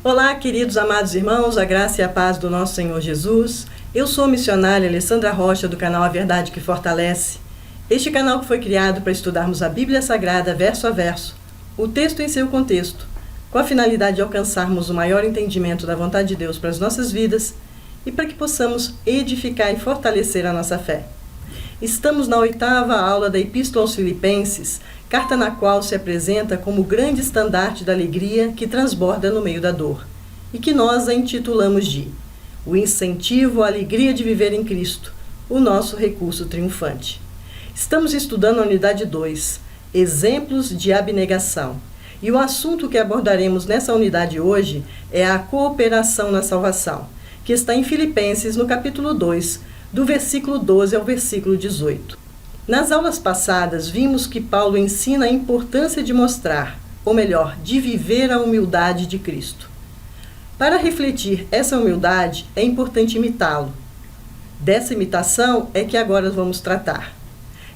Olá, queridos amados irmãos, a graça e a paz do nosso Senhor Jesus. Eu sou a missionária Alessandra Rocha, do canal A Verdade que Fortalece. Este canal que foi criado para estudarmos a Bíblia Sagrada verso a verso, o texto em seu contexto, com a finalidade de alcançarmos o maior entendimento da vontade de Deus para as nossas vidas e para que possamos edificar e fortalecer a nossa fé. Estamos na 8ª aula da Epístola aos Filipenses, carta na qual se apresenta como o grande estandarte da alegria que transborda no meio da dor, e que nós a intitulamos de O Incentivo à Alegria de Viver em Cristo, o nosso recurso triunfante. Estamos estudando a unidade 2, Exemplos de Abnegação, e o assunto que abordaremos nessa unidade hoje é a cooperação na salvação, que está em Filipenses, no capítulo 2, do versículo 12 ao versículo 18. Nas aulas passadas, vimos que Paulo ensina a importância de mostrar, ou melhor, de viver a humildade de Cristo. Para refletir essa humildade, é importante imitá-lo. Dessa imitação é que agora vamos tratar.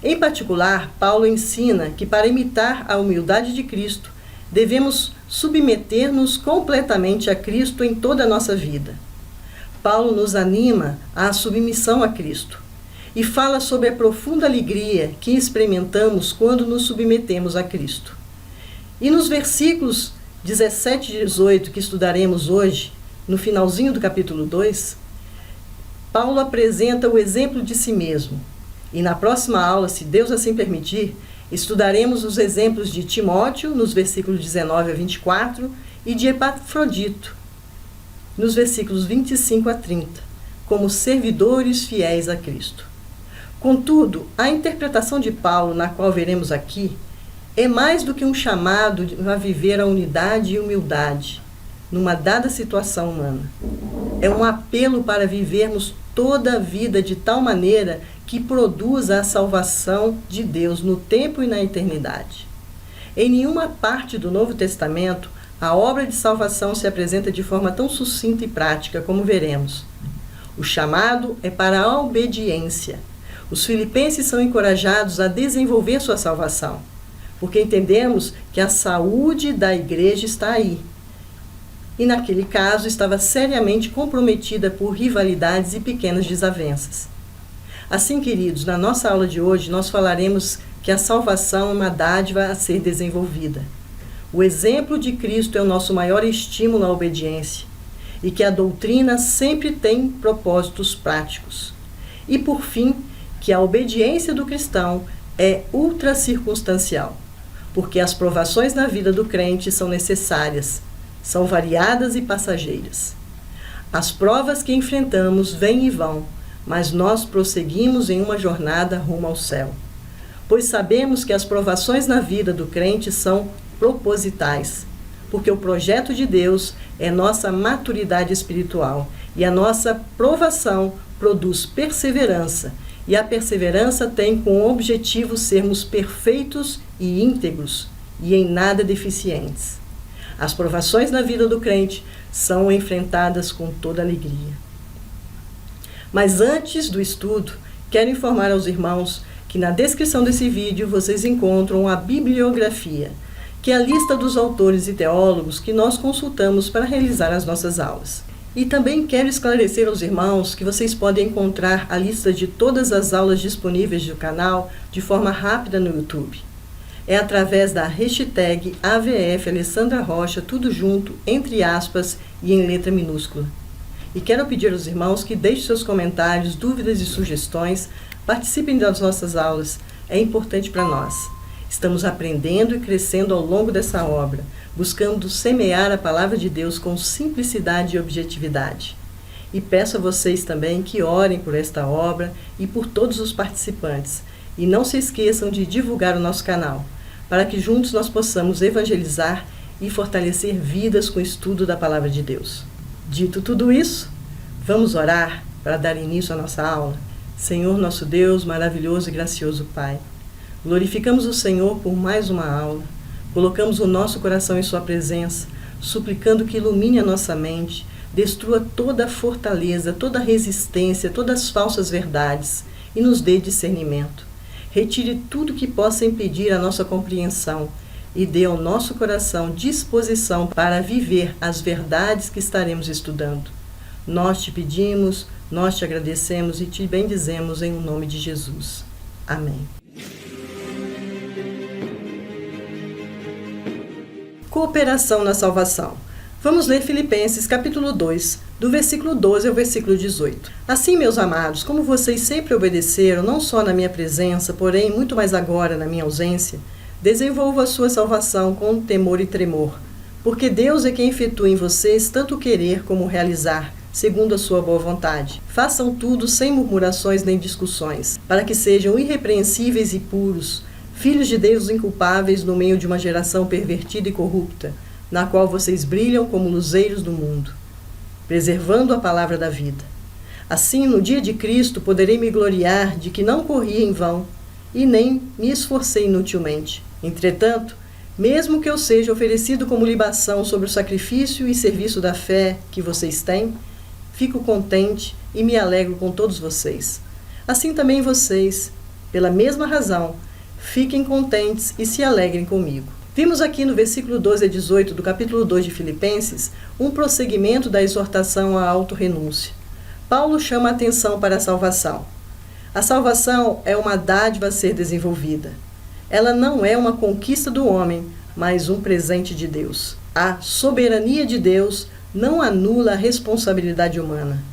Em particular, Paulo ensina que para imitar a humildade de Cristo, devemos submeter-nos completamente a Cristo em toda a nossa vida. Paulo nos anima à submissão a Cristo e fala sobre a profunda alegria que experimentamos quando nos submetemos a Cristo. E nos versículos 17 e 18 que estudaremos hoje, no finalzinho do capítulo 2, Paulo apresenta o exemplo de si mesmo. E na próxima aula, se Deus assim permitir, estudaremos os exemplos de Timóteo, nos versículos 19 a 24, e de Epafrodito, nos versículos 25 a 30, como servidores fiéis a Cristo. Contudo, a interpretação de Paulo, na qual veremos aqui, é mais do que um chamado a viver a unidade e humildade numa dada situação humana. É um apelo para vivermos toda a vida de tal maneira que produza a salvação de Deus no tempo e na eternidade. Em nenhuma parte do Novo Testamento, a obra de salvação se apresenta de forma tão sucinta e prática como veremos. O chamado é para a obediência. Os filipenses são encorajados a desenvolver sua salvação, porque entendemos que a saúde da igreja está aí. E naquele caso estava seriamente comprometida por rivalidades e pequenas desavenças. Assim, queridos, na nossa aula de hoje nós falaremos que a salvação é uma dádiva a ser desenvolvida. O exemplo de Cristo é o nosso maior estímulo à obediência e que a doutrina sempre tem propósitos práticos. E, por fim, que a obediência do cristão é ultracircunstancial, porque as provações na vida do crente são necessárias, são variadas e passageiras. As provas que enfrentamos vêm e vão, mas nós prosseguimos em uma jornada rumo ao céu, pois sabemos que as provações na vida do crente são propositais, porque o projeto de Deus é nossa maturidade espiritual e a nossa provação produz perseverança, e a perseverança tem como objetivo sermos perfeitos e íntegros e em nada deficientes. As provações na vida do crente são enfrentadas com toda alegria. Mas antes do estudo, quero informar aos irmãos que na descrição desse vídeo vocês encontram a bibliografia, que é a lista dos autores e teólogos que nós consultamos para realizar as nossas aulas. E também quero esclarecer aos irmãos que vocês podem encontrar a lista de todas as aulas disponíveis do canal de forma rápida no YouTube. É através da hashtag AVF Alessandra Rocha, tudo junto, entre aspas e em letra minúscula. E quero pedir aos irmãos que deixem seus comentários, dúvidas e sugestões, participem das nossas aulas, é importante para nós. Estamos aprendendo e crescendo ao longo dessa obra, buscando semear a palavra de Deus com simplicidade e objetividade. E peço a vocês também que orem por esta obra e por todos os participantes. E não se esqueçam de divulgar o nosso canal, para que juntos nós possamos evangelizar e fortalecer vidas com o estudo da palavra de Deus. Dito tudo isso, vamos orar para dar início à nossa aula. Senhor nosso Deus, maravilhoso e gracioso Pai, glorificamos o Senhor por mais uma aula. Colocamos o nosso coração em sua presença, suplicando que ilumine a nossa mente, destrua toda a fortaleza, toda a resistência, todas as falsas verdades e nos dê discernimento. Retire tudo que possa impedir a nossa compreensão e dê ao nosso coração disposição para viver as verdades que estaremos estudando. Nós te pedimos, nós te agradecemos e te bendizemos em nome de Jesus. Amém. Cooperação na salvação. Vamos ler Filipenses capítulo 2, do versículo 12 ao versículo 18. Assim, meus amados, como vocês sempre obedeceram, não só na minha presença, porém muito mais agora na minha ausência, desenvolva a sua salvação com temor e tremor, porque Deus é quem efetua em vocês tanto querer como realizar, segundo a sua boa vontade. Façam tudo sem murmurações nem discussões, para que sejam irrepreensíveis e puros, filhos de Deus inculpáveis no meio de uma geração pervertida e corrupta, na qual vocês brilham como luzeiros do mundo, preservando a palavra da vida. Assim, no dia de Cristo, poderei me gloriar de que não corri em vão e nem me esforcei inutilmente. Entretanto, mesmo que eu seja oferecido como libação sobre o sacrifício e serviço da fé que vocês têm, fico contente e me alegro com todos vocês. Assim também vocês, pela mesma razão, fiquem contentes e se alegrem comigo. Vimos aqui no versículo 12 a 18 do capítulo 2 de Filipenses um prosseguimento da exortação à autorrenúncia. Paulo chama a atenção para a salvação. A salvação é uma dádiva a ser desenvolvida. Ela não é uma conquista do homem, mas um presente de Deus. A soberania de Deus não anula a responsabilidade humana.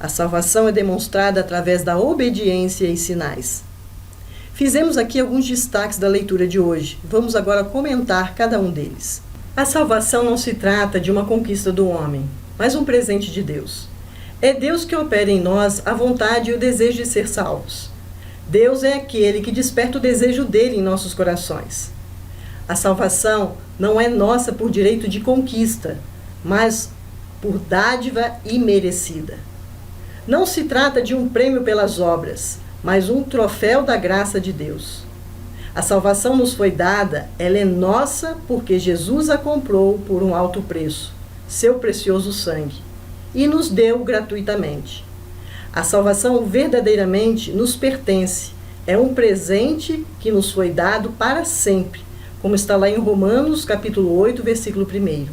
A salvação é demonstrada através da obediência e sinais. Fizemos aqui alguns destaques da leitura de hoje. Vamos agora comentar cada um deles. A salvação não se trata de uma conquista do homem, mas um presente de Deus. É Deus que opera em nós a vontade e o desejo de ser salvos. Deus é aquele que desperta o desejo dele em nossos corações. A salvação não é nossa por direito de conquista, mas por dádiva imerecida. Não se trata de um prêmio pelas obras, mas um troféu da graça de Deus. A salvação nos foi dada, ela é nossa porque Jesus a comprou por um alto preço, seu precioso sangue, e nos deu gratuitamente. A salvação verdadeiramente nos pertence, é um presente que nos foi dado para sempre, como está lá em Romanos capítulo 8, versículo 1.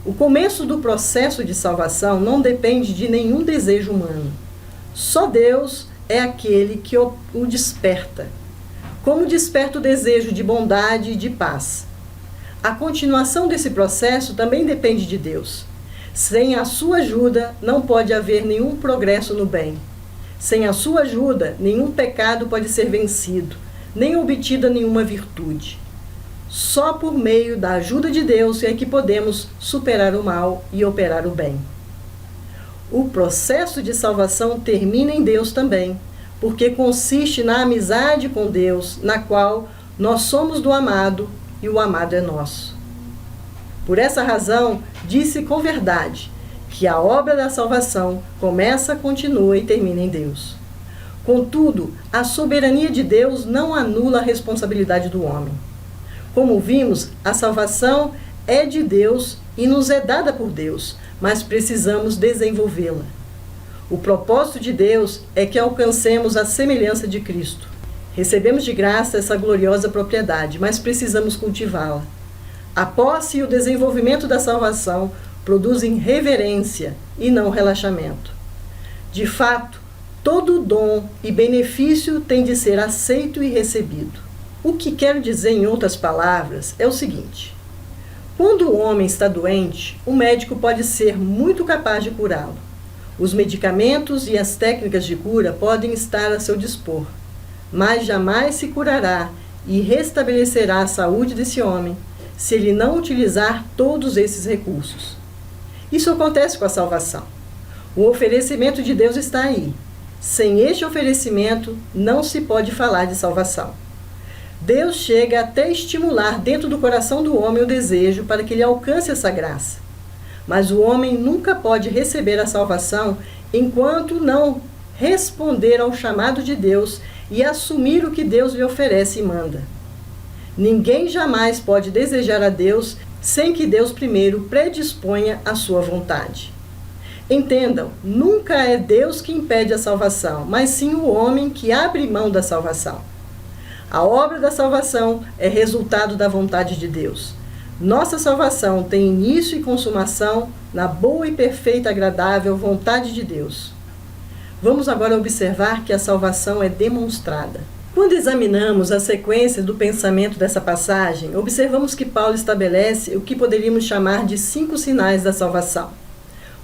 O começo do processo de salvação não depende de nenhum desejo humano. Só Deus é aquele que o desperta, como desperta o desejo de bondade e de paz. A continuação desse processo também depende de Deus. Sem a sua ajuda, não pode haver nenhum progresso no bem. Sem a sua ajuda, nenhum pecado pode ser vencido, nem obtida nenhuma virtude. Só por meio da ajuda de Deus é que podemos superar o mal e operar o bem. O processo de salvação termina em Deus também, porque consiste na amizade com Deus, na qual nós somos do amado e o amado é nosso. Por essa razão, disse com verdade que a obra da salvação começa, continua e termina em Deus. Contudo, a soberania de Deus não anula a responsabilidade do homem. Como vimos, a salvação é de Deus e nos é dada por Deus, mas precisamos desenvolvê-la. O propósito de Deus é que alcancemos a semelhança de Cristo. Recebemos de graça essa gloriosa propriedade, mas precisamos cultivá-la. A posse e o desenvolvimento da salvação produzem reverência e não relaxamento. De fato, todo dom e benefício tem de ser aceito e recebido. O que quero dizer, em outras palavras, é o seguinte: quando o homem está doente, o médico pode ser muito capaz de curá-lo. Os medicamentos e as técnicas de cura podem estar a seu dispor, mas jamais se curará e restabelecerá a saúde desse homem se ele não utilizar todos esses recursos. Isso acontece com a salvação. O oferecimento de Deus está aí. Sem este oferecimento, não se pode falar de salvação. Deus chega até estimular dentro do coração do homem o desejo para que ele alcance essa graça. Mas o homem nunca pode receber a salvação enquanto não responder ao chamado de Deus e assumir o que Deus lhe oferece e manda. Ninguém jamais pode desejar a Deus sem que Deus primeiro predisponha a sua vontade. Entendam, nunca é Deus que impede a salvação, mas sim o homem que abre mão da salvação. A obra da salvação é resultado da vontade de Deus. Nossa salvação tem início e consumação na boa e perfeita, agradável vontade de Deus. Vamos agora observar que a salvação é demonstrada. Quando examinamos a sequência do pensamento dessa passagem, observamos que Paulo estabelece o que poderíamos chamar de 5 sinais da salvação: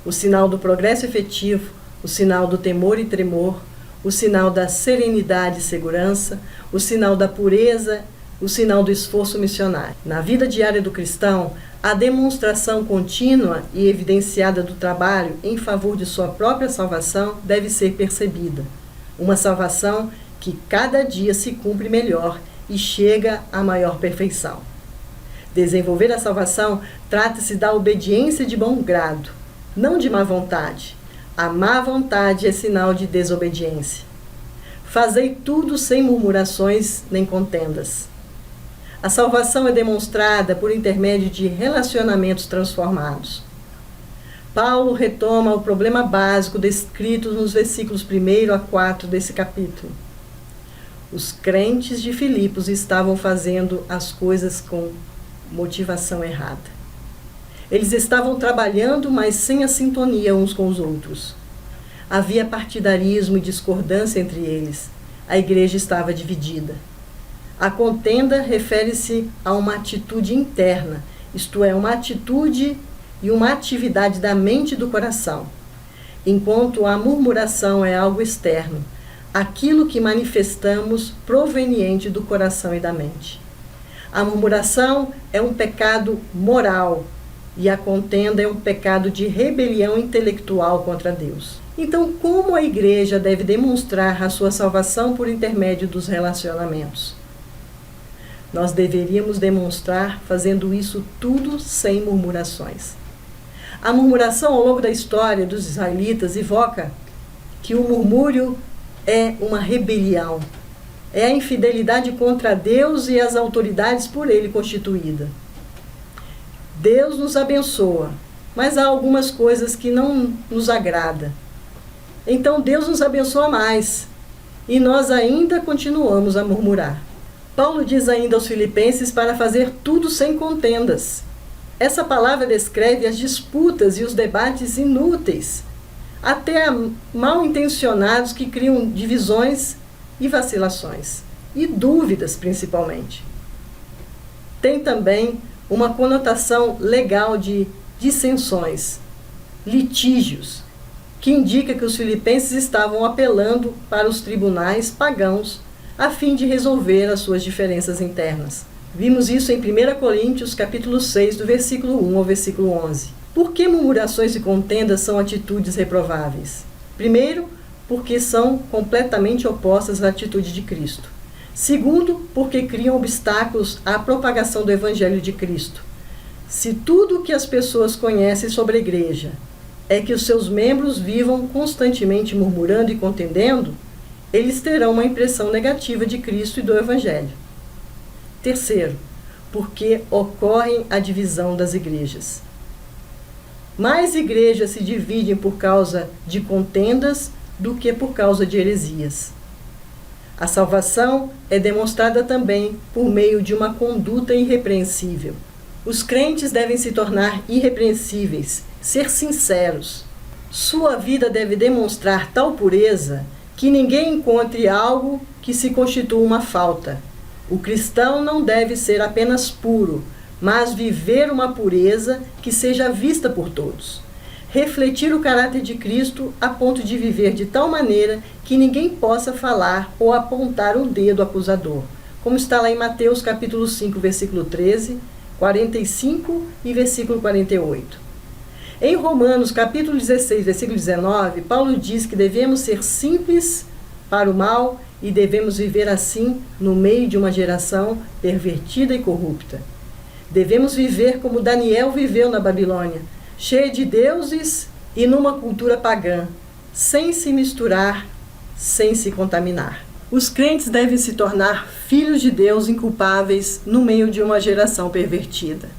o sinal do progresso efetivo, o sinal do temor e tremor, o sinal da serenidade e segurança, o sinal da pureza, o sinal do esforço missionário. Na vida diária do cristão, a demonstração contínua e evidenciada do trabalho em favor de sua própria salvação deve ser percebida. Uma salvação que cada dia se cumpre melhor e chega à maior perfeição. Desenvolver a salvação trata-se da obediência de bom grado, não de má vontade. A má vontade é sinal de desobediência. Fazei tudo sem murmurações nem contendas. A salvação é demonstrada por intermédio de relacionamentos transformados. Paulo retoma o problema básico descrito nos versículos 1 a 4 desse capítulo. Os crentes de Filipos estavam fazendo as coisas com motivação errada. Eles estavam trabalhando, mas sem a sintonia uns com os outros. Havia partidarismo e discordância entre eles. A igreja estava dividida. A contenda refere-se a uma atitude interna, isto é, uma atitude e uma atividade da mente e do coração, enquanto a murmuração é algo externo, aquilo que manifestamos proveniente do coração e da mente. A murmuração é um pecado moral e a contenda é um pecado de rebelião intelectual contra Deus. Então, como a igreja deve demonstrar a sua salvação por intermédio dos relacionamentos? Nós deveríamos demonstrar fazendo isso tudo sem murmurações. A murmuração ao longo da história dos israelitas evoca que o murmúrio é uma rebelião, é a infidelidade contra Deus e as autoridades por ele constituída. Deus nos abençoa, mas há algumas coisas que não nos agrada. Então Deus nos abençoa mais e nós ainda continuamos a murmurar. Paulo diz ainda aos filipenses para fazer tudo sem contendas. Essa palavra descreve as disputas e os debates inúteis, até mal intencionados, que criam divisões e vacilações, e dúvidas principalmente. Tem também uma conotação legal de dissensões, litígios, que indica que os filipenses estavam apelando para os tribunais pagãos a fim de resolver as suas diferenças internas. Vimos isso em 1 Coríntios, capítulo 6, do versículo 1 ao versículo 11. Por que murmurações e contendas são atitudes reprováveis? Primeiro, porque são completamente opostas à atitude de Cristo. Segundo, porque criam obstáculos à propagação do Evangelho de Cristo. Se tudo o que as pessoas conhecem sobre a igreja é que os seus membros vivam constantemente murmurando e contendendo, eles terão uma impressão negativa de Cristo e do Evangelho. Terceiro, porque ocorre a divisão das igrejas. Mais igrejas se dividem por causa de contendas do que por causa de heresias. A salvação é demonstrada também por meio de uma conduta irrepreensível. Os crentes devem se tornar irrepreensíveis, ser sinceros. Sua vida deve demonstrar tal pureza que ninguém encontre algo que se constitua uma falta. O cristão não deve ser apenas puro, mas viver uma pureza que seja vista por todos. Refletir o caráter de Cristo a ponto de viver de tal maneira que ninguém possa falar ou apontar um dedo acusador, como está lá em Mateus capítulo 5, versículo 13, 45 e versículo 48. Em Romanos capítulo 16, versículo 19, Paulo diz que devemos ser simples para o mal e devemos viver assim no meio de uma geração pervertida e corrupta. Devemos viver como Daniel viveu na Babilônia, cheia de deuses e numa cultura pagã, sem se misturar, sem se contaminar. Os crentes devem se tornar filhos de Deus inculpáveis no meio de uma geração pervertida.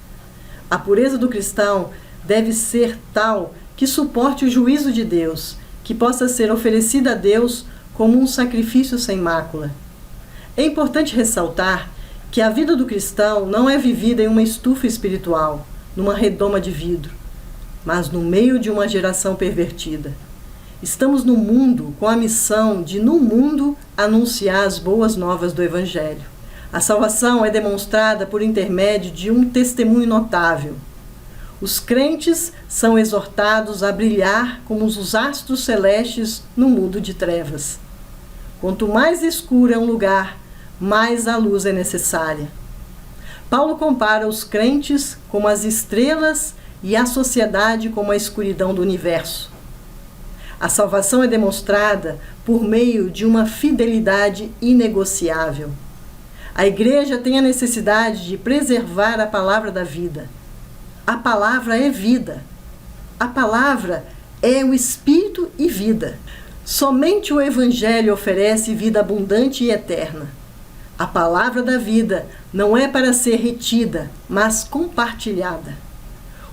A pureza do cristão deve ser tal que suporte o juízo de Deus, que possa ser oferecida a Deus como um sacrifício sem mácula. É importante ressaltar que a vida do cristão não é vivida em uma estufa espiritual, numa redoma de vidro, mas no meio de uma geração pervertida. Estamos no mundo com a missão de, no mundo, anunciar as boas novas do Evangelho. A salvação é demonstrada por intermédio de um testemunho notável. Os crentes são exortados a brilhar como os astros celestes no mundo de trevas. Quanto mais escuro é um lugar, mais a luz é necessária. Paulo compara os crentes como as estrelas e a sociedade como a escuridão do universo. A salvação é demonstrada por meio de uma fidelidade inegociável. A igreja tem a necessidade de preservar a palavra da vida. A palavra é vida. A palavra é o espírito e vida. Somente o Evangelho oferece vida abundante e eterna. A palavra da vida não é para ser retida, mas compartilhada.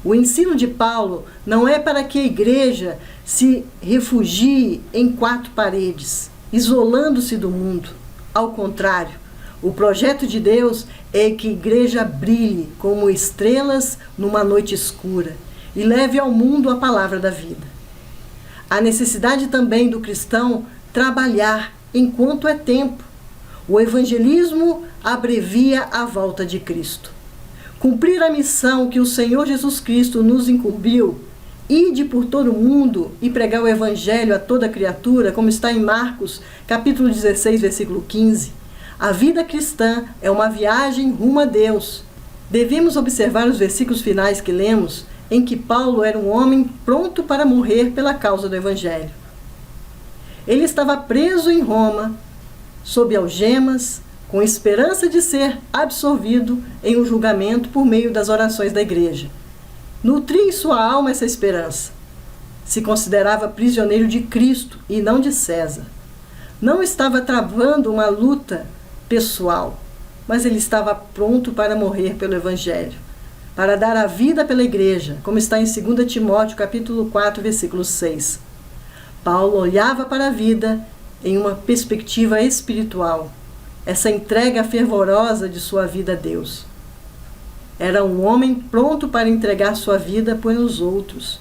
O ensino de Paulo não é para que a igreja se refugie em 4 paredes, isolando-se do mundo. Ao contrário, o projeto de Deus é que a igreja brilhe como estrelas numa noite escura e leve ao mundo a palavra da vida. Há necessidade também do cristão trabalhar enquanto é tempo. O evangelismo abrevia a volta de Cristo. Cumprir a missão que o Senhor Jesus Cristo nos incumbiu, ide por todo o mundo e pregar o evangelho a toda criatura, como está em Marcos, capítulo 16, versículo 15. A vida cristã é uma viagem rumo a Deus. Devemos observar os versículos finais que lemos, em que Paulo era um homem pronto para morrer pela causa do evangelho. Ele estava preso em Roma, sob algemas, com esperança de ser absolvido em um julgamento por meio das orações da igreja. Nutria em sua alma essa esperança. Se considerava prisioneiro de Cristo e não de César. Não estava travando uma luta pessoal, mas ele estava pronto para morrer pelo Evangelho, para dar a vida pela igreja, como está em 2 Timóteo, capítulo 4, versículo 6. Paulo olhava para a vida em uma perspectiva espiritual, essa entrega fervorosa de sua vida a Deus. Era um homem pronto para entregar sua vida pelos outros,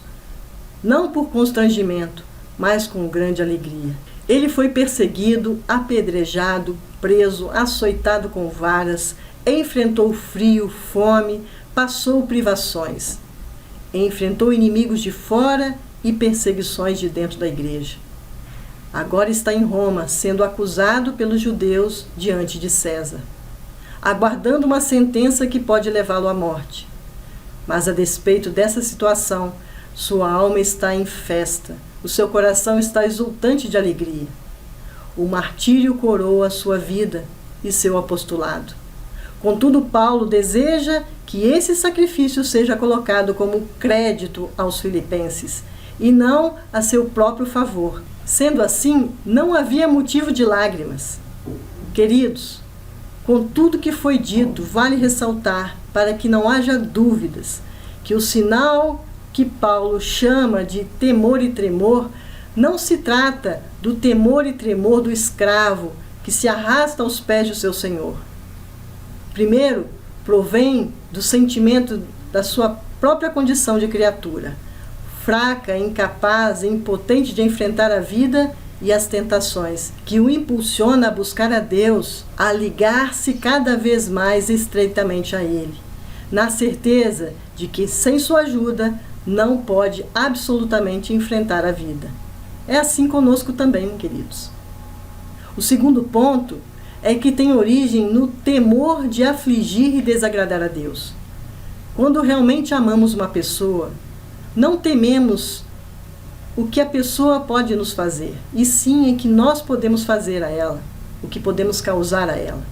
não por constrangimento, mas com grande alegria. Ele foi perseguido, apedrejado, preso, açoitado com varas, enfrentou frio, fome, passou privações, enfrentou inimigos de fora e perseguições de dentro da igreja. Agora está em Roma, sendo acusado pelos judeus diante de César, aguardando uma sentença que pode levá-lo à morte. Mas a despeito dessa situação, sua alma está em festa, o seu coração está exultante de alegria. O martírio coroa sua vida e seu apostolado. Contudo, Paulo deseja que esse sacrifício seja colocado como crédito aos filipenses, e não a seu próprio favor. Sendo assim, não havia motivo de lágrimas. Queridos, com tudo que foi dito, vale ressaltar, para que não haja dúvidas, que o sinal que Paulo chama de temor e tremor não se trata do temor e tremor do escravo que se arrasta aos pés do seu senhor. Primeiro, provém do sentimento da sua própria condição de criatura, fraca, incapaz e impotente de enfrentar a vida e as tentações, que o impulsiona a buscar a Deus, a ligar-se cada vez mais estreitamente a Ele, na certeza de que, sem sua ajuda, não pode absolutamente enfrentar a vida. É assim conosco também, queridos. O segundo ponto é que tem origem no temor de afligir e desagradar a Deus. Quando realmente amamos uma pessoa, não tememos o que a pessoa pode nos fazer, e sim em que nós podemos fazer a ela, o que podemos causar a ela.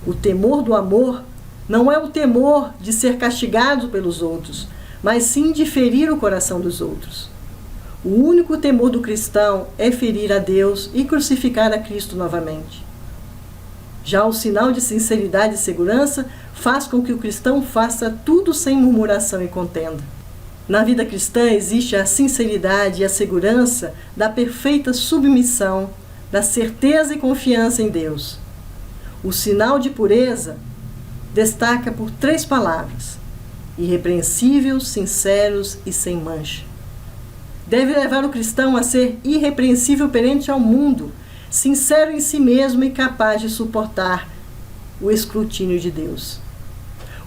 O temor do amor não é o temor de ser castigado pelos outros, mas sim de ferir o coração dos outros. O único temor do cristão é ferir a Deus e crucificar a Cristo novamente. Já o sinal de sinceridade e segurança faz com que o cristão faça tudo sem murmuração e contenda. Na vida cristã existe a sinceridade e a segurança da perfeita submissão, da certeza e confiança em Deus. O sinal de pureza destaca por 3 palavras: irrepreensíveis, sinceros e sem mancha. Deve levar o cristão a ser irrepreensível perante ao mundo, sincero em si mesmo e capaz de suportar o escrutínio de Deus.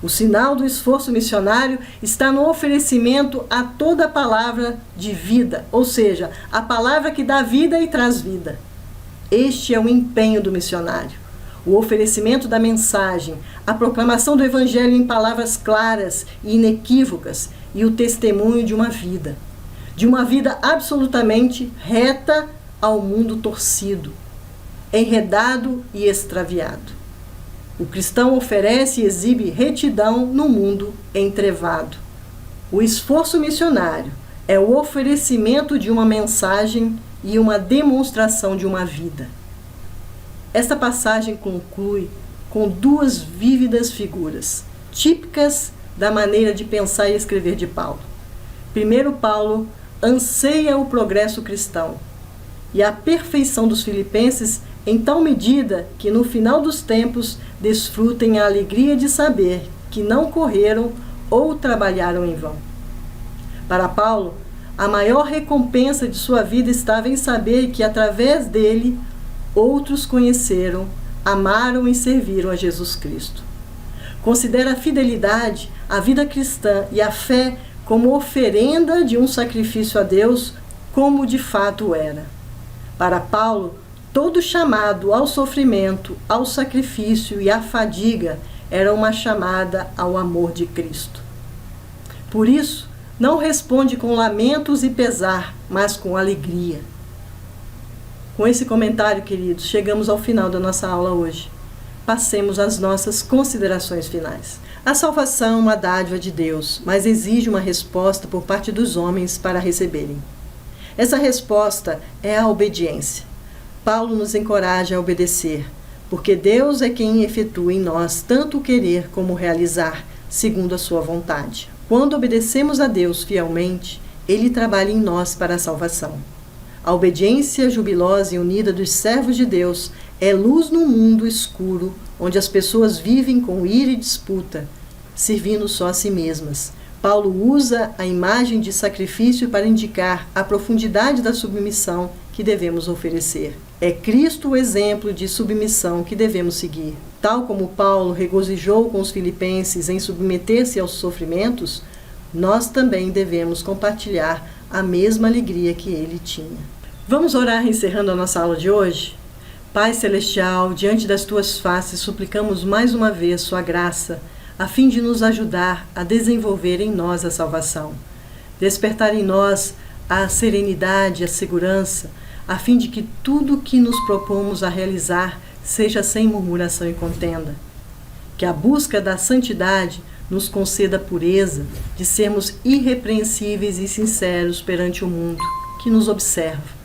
O sinal do esforço missionário está no oferecimento a toda a palavra de vida, ou seja, a palavra que dá vida e traz vida. Este é o empenho do missionário. O oferecimento da mensagem, a proclamação do Evangelho em palavras claras e inequívocas e o testemunho de uma vida absolutamente reta ao mundo torcido, enredado e extraviado. O cristão oferece e exibe retidão no mundo entrevado. O esforço missionário é o oferecimento de uma mensagem e uma demonstração de uma vida. Esta passagem conclui com 2 vívidas figuras, típicas da maneira de pensar e escrever de Paulo. Primeiro, Paulo anseia o progresso cristão e a perfeição dos filipenses em tal medida que no final dos tempos desfrutem a alegria de saber que não correram ou trabalharam em vão. Para Paulo, a maior recompensa de sua vida estava em saber que através dele outros conheceram, amaram e serviram a Jesus Cristo. Considera a fidelidade, a vida cristã e a fé como oferenda de um sacrifício a Deus, como de fato era. Para Paulo, todo chamado ao sofrimento, ao sacrifício e à fadiga era uma chamada ao amor de Cristo. Por isso, não responde com lamentos e pesar, mas com alegria. Com esse comentário, queridos, chegamos ao final da nossa aula hoje. Passemos às nossas considerações finais. A salvação é uma dádiva de Deus, mas exige uma resposta por parte dos homens para receberem. Essa resposta é a obediência. Paulo nos encoraja a obedecer, porque Deus é quem efetua em nós tanto o querer como o realizar, segundo a sua vontade. Quando obedecemos a Deus fielmente, Ele trabalha em nós para a salvação. A obediência jubilosa e unida dos servos de Deus é luz no mundo escuro, onde as pessoas vivem com ira e disputa, servindo só a si mesmas. Paulo usa a imagem de sacrifício para indicar a profundidade da submissão que devemos oferecer. É Cristo o exemplo de submissão que devemos seguir. Tal como Paulo regozijou com os filipenses em submeter-se aos sofrimentos, nós também devemos compartilhar a mesma alegria que ele tinha. Vamos orar encerrando a nossa aula de hoje? Pai Celestial, diante das Tuas faces, suplicamos mais uma vez Sua graça, a fim de nos ajudar a desenvolver em nós a salvação. Despertar em nós a serenidade, a segurança, a fim de que tudo o que nos propomos a realizar seja sem murmuração e contenda. Que a busca da santidade nos conceda a pureza de sermos irrepreensíveis e sinceros perante o mundo que nos observa.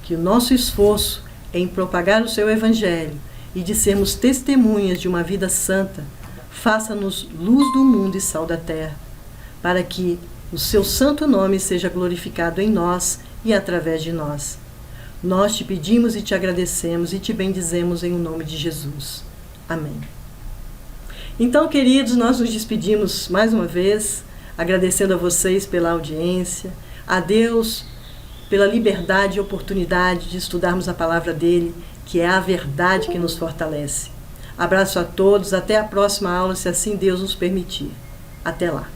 Que o nosso esforço em propagar o Seu Evangelho e de sermos testemunhas de uma vida santa faça-nos luz do mundo e sal da terra, para que o Seu santo nome seja glorificado em nós e através de nós. Nós Te pedimos e Te agradecemos e Te bendizemos em nome de Jesus. Amém. Então, queridos, nós nos despedimos mais uma vez, agradecendo a vocês pela audiência, a Deus pela liberdade e oportunidade de estudarmos a palavra dEle, que é a verdade que nos fortalece. Abraço a todos, até a próxima aula, se assim Deus nos permitir. Até lá.